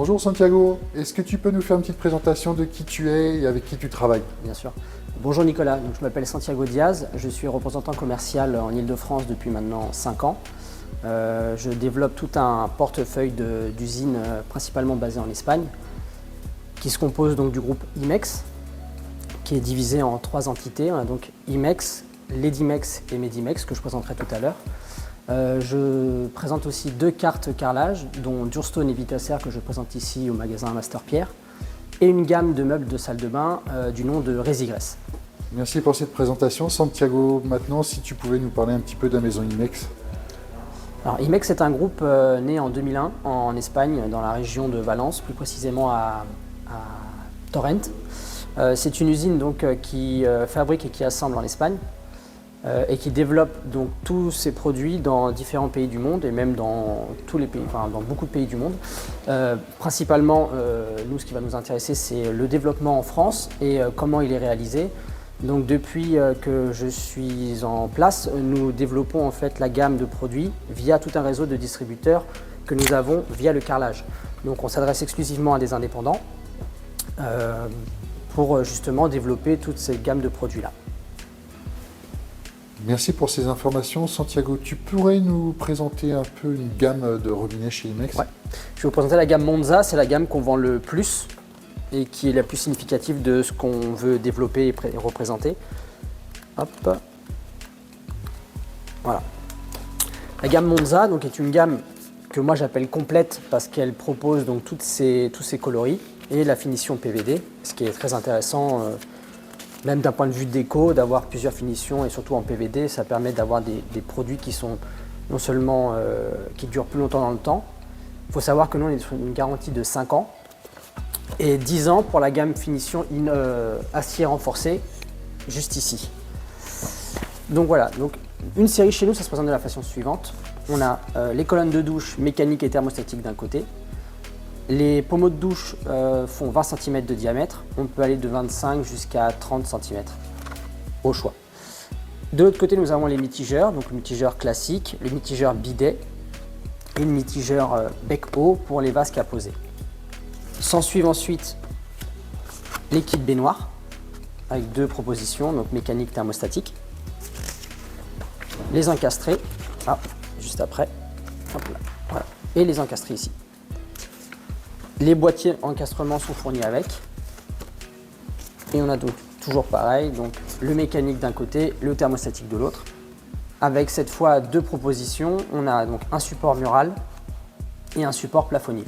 Bonjour Santiago, est-ce que tu peux nous faire une petite présentation de qui tu es et avec qui tu travailles? Bien sûr. Bonjour Nicolas, donc, je m'appelle Santiago Diaz, je suis représentant commercial en Ile-de-France depuis maintenant 5 ans. Je développe tout un portefeuille d'usines principalement basées en Espagne, qui se compose donc du groupe Imex, qui est divisé en 3 entités. On a donc Imex, Ledimex et Medimex, que je présenterai tout à l'heure. Je présente aussi 2 cartes carrelage, dont Durstone et Vitacer, que je présente ici au magasin Master Pierre, et une gamme de meubles de salle de bain du nom de Resigress. Merci pour cette présentation. Santiago, maintenant, si tu pouvais nous parler un petit peu de la maison Imex. Alors, Imex est un groupe né en 2001 en Espagne, dans la région de Valence, plus précisément à Torrent. C'est une usine donc, qui fabrique et qui assemble en Espagne et qui développe donc, tous ses produits dans différents pays du monde et même dans tous les pays, enfin, dans beaucoup de pays du monde. Principalement, nous, ce qui va nous intéresser, c'est le développement en France et comment il est réalisé. Donc depuis que je suis en place, nous développons en fait la gamme de produits via tout un réseau de distributeurs que nous avons via le carrelage. Donc on s'adresse exclusivement à des indépendants pour justement développer toute cette gamme de produits-là. Merci pour ces informations. Santiago, tu pourrais nous présenter un peu une gamme de robinets chez Imex? Ouais. Je vais vous présenter la gamme Monza, c'est la gamme qu'on vend le plus et qui est la plus significative de ce qu'on veut développer et représenter. Hop. Voilà. La gamme Monza donc, est une gamme que moi j'appelle complète parce qu'elle propose donc, tous ces coloris et la finition PVD, ce qui est très intéressant, même d'un point de vue déco, d'avoir plusieurs finitions et surtout en PVD, ça permet d'avoir des produits qui sont non seulement qui durent plus longtemps dans le temps. Il faut savoir que nous on est sur une garantie de 5 ans. Et 10 ans pour la gamme finition acier renforcé, juste ici. Donc voilà, donc une série chez nous, ça se présente de la façon suivante. On a les colonnes de douche mécaniques et thermostatiques d'un côté. Les pommeaux de douche font 20 cm de diamètre. On peut aller de 25 jusqu'à 30 cm au choix. De l'autre côté, nous avons les mitigeurs, donc le mitigeur classique, le mitigeur bidet et le mitigeur bec-haut pour les vasques à poser. S'en suivent ensuite les kits baignoires avec 2 propositions, donc mécanique, thermostatique. Les encastrés, juste après, hop là, voilà. Et les encastrés ici. Les boîtiers encastrement sont fournis avec. Et on a donc toujours pareil, donc le mécanique d'un côté, le thermostatique de l'autre. Avec cette fois 2 propositions, on a donc un support mural et un support plafonnier.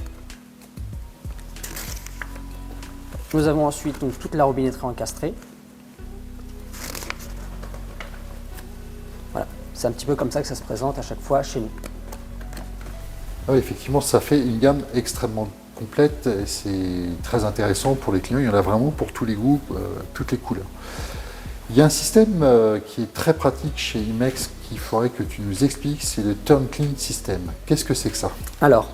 Nous avons ensuite donc, toute la robinetterie encastrée. Voilà, c'est un petit peu comme ça que ça se présente à chaque fois chez nous. Ah oui, effectivement, ça fait une gamme extrêmement complète et c'est très intéressant pour les clients. Il y en a vraiment pour tous les goûts, toutes les couleurs. Il y a un système qui est très pratique chez Imex qu'il faudrait que tu nous expliques, c'est le Turn Clean System. Qu'est-ce que c'est que ça? Alors,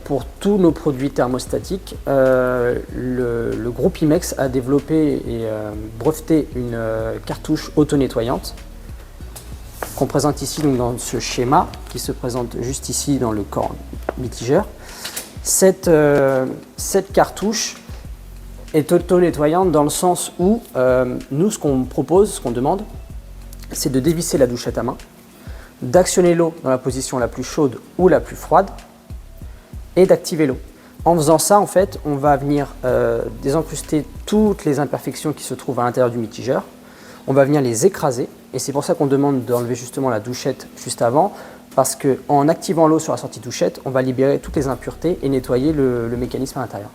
pour tous nos produits thermostatiques, le groupe Imex a développé et breveté une cartouche auto-nettoyante qu'on présente ici donc, dans ce schéma qui se présente juste ici dans le corps mitigeur. Cette cartouche est auto-nettoyante dans le sens où nous, ce qu'on propose, ce qu'on demande, c'est de dévisser la douchette à main, d'actionner l'eau dans la position la plus chaude ou la plus froide, et d'activer l'eau. En faisant ça, en fait, on va venir désencruster toutes les imperfections qui se trouvent à l'intérieur du mitigeur. On va venir les écraser et c'est pour ça qu'on demande d'enlever justement la douchette juste avant parce qu'en activant l'eau sur la sortie douchette, on va libérer toutes les impuretés et nettoyer le mécanisme à l'intérieur.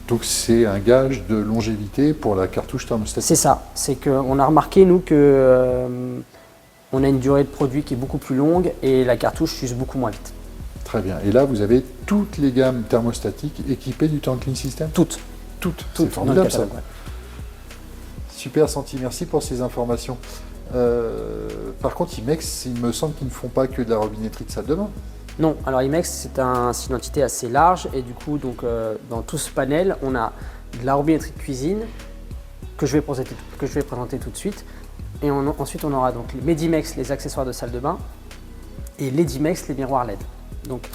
Donc c'est un gage de longévité pour la cartouche thermostatique? C'est ça, c'est qu'on a remarqué nous que on a une durée de produit qui est beaucoup plus longue et la cartouche use beaucoup moins vite. Très bien. Et là, vous avez toutes les gammes thermostatiques équipées du Turn Clean System? Toutes. C'est formidable ça. Ouais. Super Santi, merci pour ces informations. Par contre, Imex, il me semble qu'ils ne font pas que de la robinetterie de salle de bain. Non, alors Imex c'est une entité assez large et du coup donc, dans tout ce panel on a de la robinetterie de cuisine que je vais présenter tout de suite et ensuite on aura donc les Medimex, les accessoires de salle de bain et Ledimex, les miroirs LED. Donc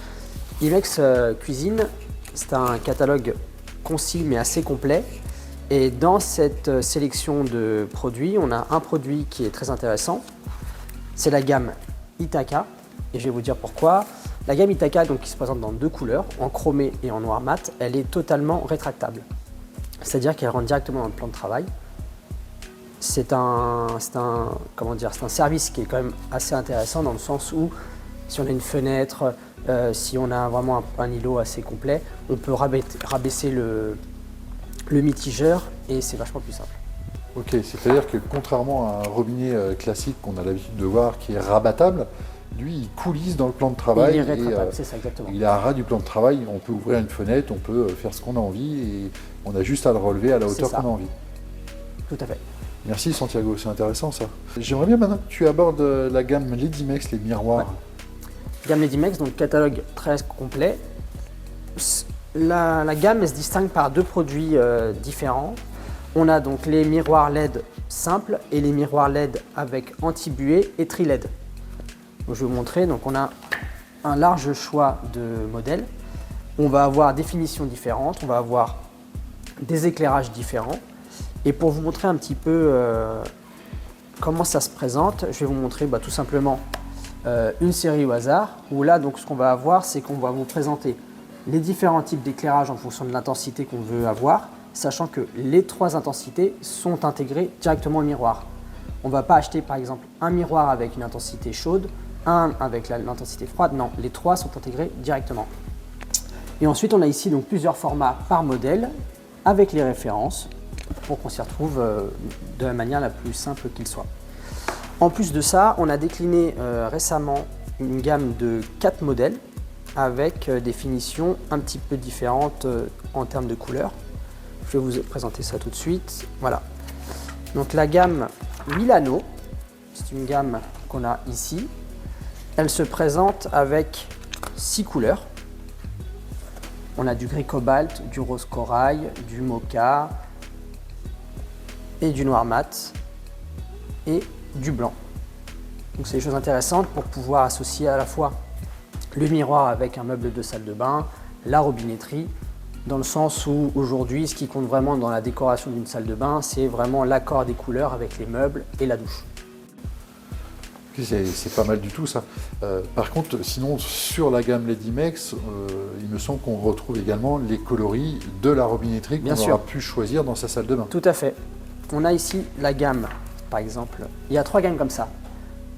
Imex cuisine, c'est un catalogue concis mais assez complet. Et dans cette sélection de produits, on a un produit qui est très intéressant. C'est la gamme Itaka. Et je vais vous dire pourquoi. La gamme Itaka, donc, qui se présente dans 2 couleurs, en chromé et en noir mat, elle est totalement rétractable. C'est-à-dire qu'elle rentre directement dans le plan de travail. C'est un service qui est quand même assez intéressant dans le sens où si on a une fenêtre, si on a vraiment un îlot assez complet, on peut rabaisser le mitigeur et c'est vachement plus simple. Ok, c'est-à-dire que contrairement à un robinet classique qu'on a l'habitude de voir qui est rabattable, lui il coulisse dans le plan de travail. Il est rétractable, c'est ça exactement. Il est à ras du plan de travail, on peut ouvrir une fenêtre, on peut faire ce qu'on a envie et on a juste à le relever à la hauteur qu'on a envie. Tout à fait. Merci Santiago, c'est intéressant ça. J'aimerais bien maintenant que tu abordes la gamme Ladymex, les miroirs. Ouais. Gamme Ladymex, donc catalogue très complet. La gamme elle se distingue par 2 produits différents. On a donc les miroirs LED simples et les miroirs LED avec anti-buée et tri-LED. Donc, je vais vous montrer, donc on a un large choix de modèles. On va avoir des finitions différentes, on va avoir des éclairages différents. Et pour vous montrer un petit peu comment ça se présente, je vais vous montrer tout simplement une série au hasard, où là, donc, ce qu'on va avoir, c'est qu'on va vous présenter les différents types d'éclairage en fonction de l'intensité qu'on veut avoir, sachant que les 3 intensités sont intégrées directement au miroir. On ne va pas acheter par exemple un miroir avec une intensité chaude, un avec l'intensité froide, non, les 3 sont intégrés directement. Et ensuite on a ici donc plusieurs formats par modèle avec les références pour qu'on s'y retrouve de la manière la plus simple qu'il soit. En plus de ça, on a décliné récemment une gamme de 4 modèles avec des finitions un petit peu différentes en termes de couleurs. Je vais vous présenter ça tout de suite. Voilà. Donc la gamme Milano, c'est une gamme qu'on a ici. Elle se présente avec 6 couleurs. On a du gris cobalt, du rose corail, du mocha et du noir mat et du blanc. Donc c'est des choses intéressantes pour pouvoir associer à la fois le miroir avec un meuble de salle de bain, la robinetterie, dans le sens où aujourd'hui ce qui compte vraiment dans la décoration d'une salle de bain, c'est vraiment l'accord des couleurs avec les meubles et la douche. C'est pas mal du tout ça. Par contre, sinon sur la gamme Ladymex, il me semble qu'on retrouve également les coloris de la robinetterie qu'on aura pu choisir dans sa salle de bain. Tout à fait. On a ici la gamme, par exemple, il y a 3 gammes comme ça,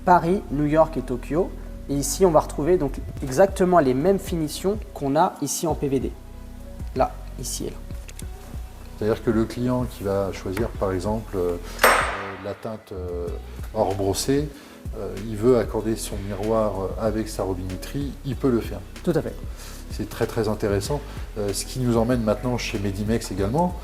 Paris, New York et Tokyo. Et ici, on va retrouver donc exactement les mêmes finitions qu'on a ici en PVD. Là, ici et là. C'est-à-dire que le client qui va choisir, par exemple, la teinte or brossé, il veut accorder son miroir avec sa robinetterie, il peut le faire. Tout à fait. C'est très très intéressant. Ce qui nous emmène maintenant chez Medimex également,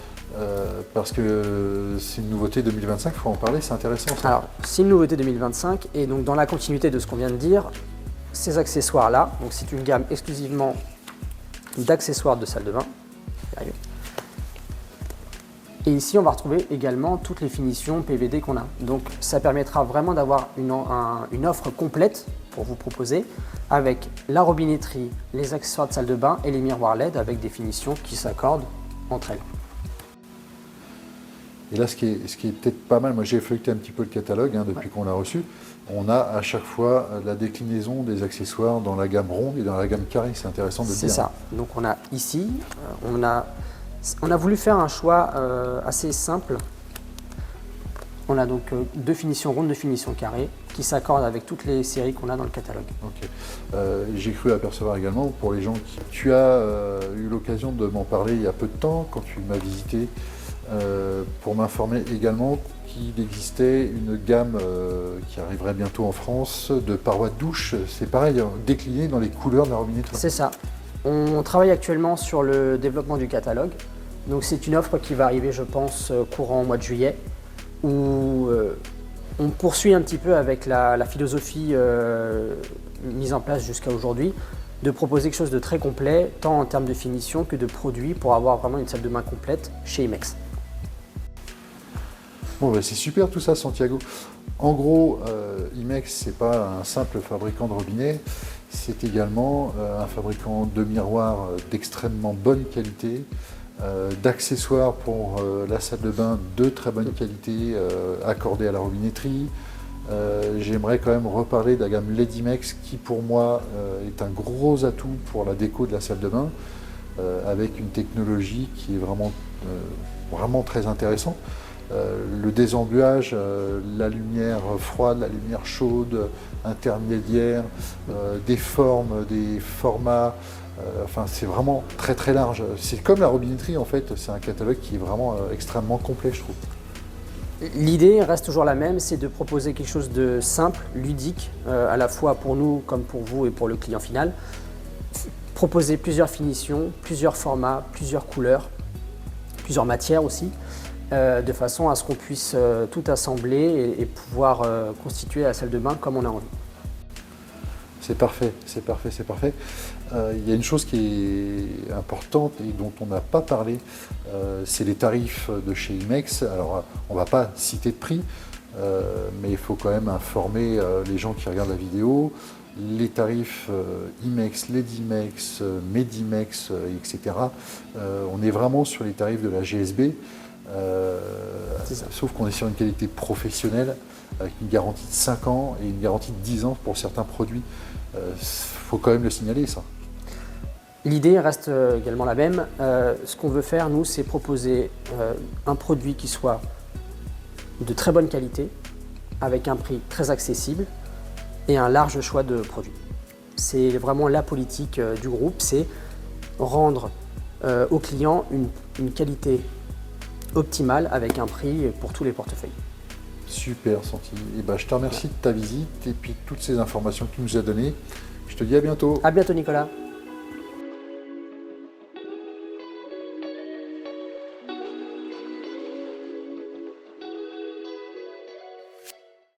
parce que c'est une nouveauté 2025, il faut en parler, c'est intéressant ça. Alors, c'est une nouveauté 2025 et donc dans la continuité de ce qu'on vient de dire, ces accessoires-là, donc c'est une gamme exclusivement d'accessoires de salle de bain. Et ici, on va retrouver également toutes les finitions PVD qu'on a. Donc, ça permettra vraiment d'avoir une offre complète pour vous proposer avec la robinetterie, les accessoires de salle de bain et les miroirs LED avec des finitions qui s'accordent entre elles. Et là, ce qui est peut-être pas mal, moi j'ai feuilleté un petit peu le catalogue depuis qu'on l'a reçu, on a à chaque fois la déclinaison des accessoires dans la gamme ronde et dans la gamme carrée, c'est intéressant de le dire. C'est ça, donc on a ici, on a voulu faire un choix assez simple. On a donc 2 finitions rondes, 2 finitions carrées qui s'accordent avec toutes les séries qu'on a dans le catalogue. Ok. J'ai cru apercevoir également pour les gens qui... Tu as eu l'occasion de m'en parler il y a peu de temps quand tu m'as visité pour m'informer également qu'il existait une gamme qui arriverait bientôt en France de parois de douche. C'est pareil, décliné dans les couleurs de la robinetterie. C'est ça. On travaille actuellement sur le développement du catalogue. Donc c'est une offre qui va arriver, je pense, courant au mois de juillet, où on poursuit un petit peu avec la philosophie mise en place jusqu'à aujourd'hui, de proposer quelque chose de très complet, tant en termes de finition que de produits, pour avoir vraiment une salle de bain complète chez Imex. Bon, bah, c'est super tout ça, Santiago. En gros, Imex, c'est pas un simple fabricant de robinets, c'est également un fabricant de miroirs d'extrêmement bonne qualité, d'accessoires pour la salle de bain de très bonne qualité accordés à la robinetterie. J'aimerais quand même reparler de la gamme Ledimex qui pour moi est un gros atout pour la déco de la salle de bain avec une technologie qui est vraiment très intéressante. Le désengluage, la lumière froide, la lumière chaude, intermédiaire, des formes, des formats, enfin c'est vraiment très large. C'est comme la robinetterie en fait, c'est un catalogue qui est vraiment extrêmement complet je trouve. L'idée reste toujours la même, c'est de proposer quelque chose de simple, ludique, à la fois pour nous comme pour vous et pour le client final. Proposer plusieurs finitions, plusieurs formats, plusieurs couleurs, plusieurs matières aussi, de façon à ce qu'on puisse tout assembler et pouvoir constituer la salle de bain comme on a envie. C'est parfait, c'est parfait, c'est parfait. Il y a une chose qui est importante et dont on n'a pas parlé, c'est les tarifs de chez Imex. Alors, on ne va pas citer de prix, mais il faut quand même informer les gens qui regardent la vidéo. Les tarifs Imex, Ledimex, Medimex, etc. On est vraiment sur les tarifs de la GSB. Sauf qu'on est sur une qualité professionnelle avec une garantie de 5 ans et une garantie de 10 ans pour certains produits. Faut quand même le signaler ça. L'idée reste également la même. Ce qu'on veut faire, nous, c'est proposer un produit qui soit de très bonne qualité, avec un prix très accessible et un large choix de produits. C'est vraiment la politique du groupe, c'est rendre aux clients une qualité optimale avec un prix pour tous les portefeuilles. Super Santi. Et ben, je te remercie de ta visite et puis toutes ces informations que tu nous as données. Je te dis à bientôt. À bientôt Nicolas.